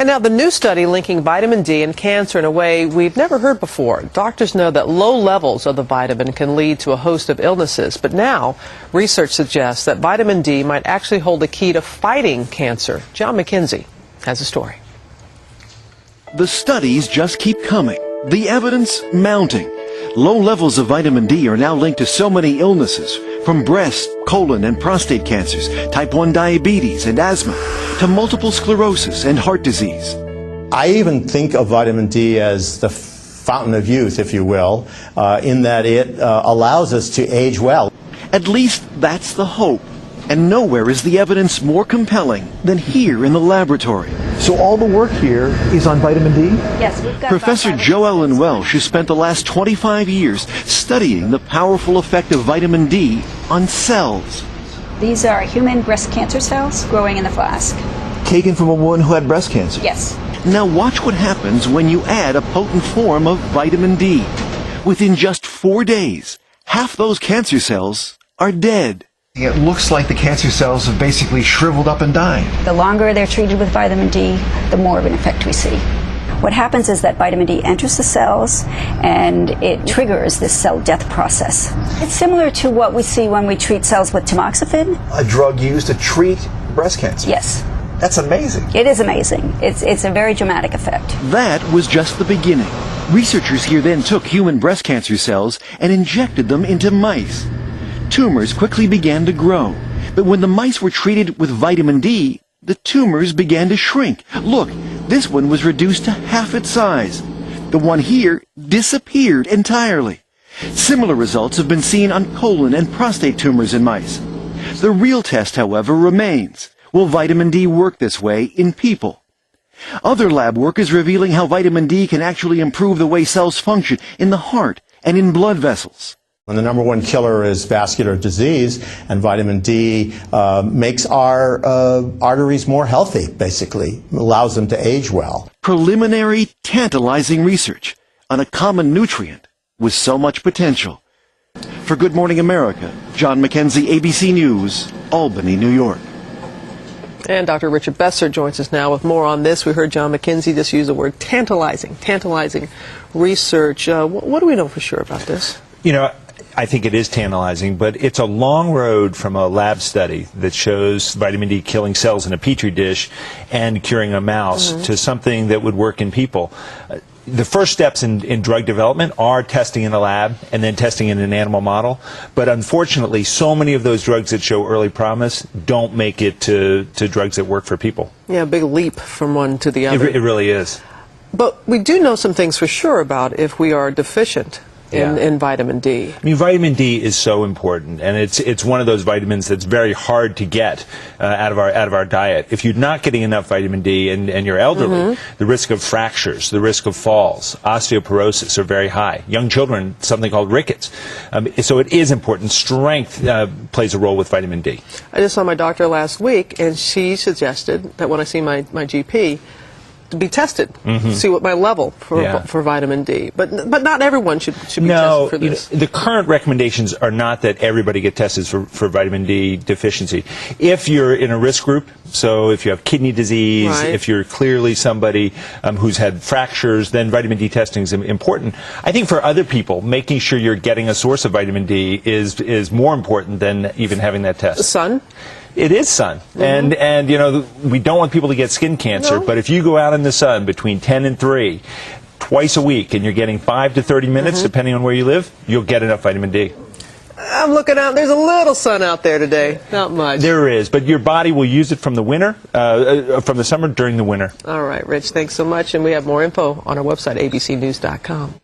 And now the new study linking vitamin D and cancer in a way we've never heard before. Doctors know that low levels of the vitamin can lead to a host of illnesses, but now research suggests that vitamin D might actually hold the key to fighting cancer. John McKenzie has a story. The studies just keep coming, the evidence mounting. Low levels of vitamin D are now linked to so many illnesses, from breast, colon, and prostate cancers, type 1 diabetes and asthma, to multiple sclerosis and heart disease. I even think of vitamin D as the fountain of youth, if you will, in that it allows us to age well. At least that's the hope. And nowhere is the evidence more compelling than here in the laboratory. So all the work here is on vitamin D? Yes, we've got Professor Joellen Welsh has spent the last 25 years studying the powerful effect of vitamin D on cells. These are human breast cancer cells growing in the flask. Taken from a woman who had breast cancer? Yes. Now watch what happens when you add a potent form of vitamin D. Within just 4 days, half those cancer cells are dead. It looks like the cancer cells have basically shriveled up and died. The longer they're treated with vitamin D, the more of an effect we see. What happens is that vitamin D enters the cells and it triggers this cell death process. It's similar to what we see when we treat cells with tamoxifen. A drug used to treat breast cancer? Yes. That's amazing. It is amazing. It's a very dramatic effect. That was just the beginning. Researchers here then took human breast cancer cells and injected them into mice. Tumors quickly began to grow, but when the mice were treated with vitamin D, the tumors began to shrink. Look, this one was reduced to half its size. The one here disappeared entirely. Similar results have been seen on colon and prostate tumors in mice. The real test, however, remains. Will vitamin D work this way in people? Other lab work is revealing how vitamin D can actually improve the way cells function in the heart and in blood vessels. And the number one killer is vascular disease, and vitamin D makes our arteries more healthy, basically. It allows them to age well. Preliminary, tantalizing research on a common nutrient with so much potential. For Good Morning America, John McKenzie, ABC News, Albany, New York. And Dr. Richard Besser joins us now with more on this. We heard John McKenzie just use the word tantalizing research. What do we know for sure about this? You know, I think it is tantalizing, but it's a long road from a lab study that shows vitamin D killing cells in a petri dish and curing a mouse to something that would work in people. The first steps in drug development are testing in the lab and then testing in an animal model. But unfortunately, so many of those drugs that show early promise don't make it to drugs that work for people. Yeah, a big leap from one to the other. It really is. But we do know some things for sure about if we are deficient in vitamin D. I mean, vitamin D is so important, and it's one of those vitamins that's very hard to get out of our diet. If you're not getting enough vitamin D and you're elderly, the risk of fractures, the risk of falls, osteoporosis are very high. Young children, something called rickets. So it is important. Strength plays a role with vitamin D. I just saw my doctor last week, and she suggested that when I see my GP, to be tested, see what my level for vitamin D. But not everyone should be tested for this. The current recommendations are not that everybody get tested for vitamin D deficiency. If you're in a risk group, so if you have kidney disease, if you're clearly somebody who's had fractures, then vitamin D testing is important. I think for other people, making sure you're getting a source of vitamin D is more important than even having that test. The sun? It is sun, and you know, we don't want people to get skin cancer, but if you go out in the sun between 10 and 3 twice a week and you're getting 5 to 30 minutes, depending on where you live, you'll get enough vitamin D. I'm looking out. There's a little sun out there today. Not much. There is, but your body will use it from the winter, from the summer during the winter. All right, Rich, thanks so much. And we have more info on our website, abcnews.com.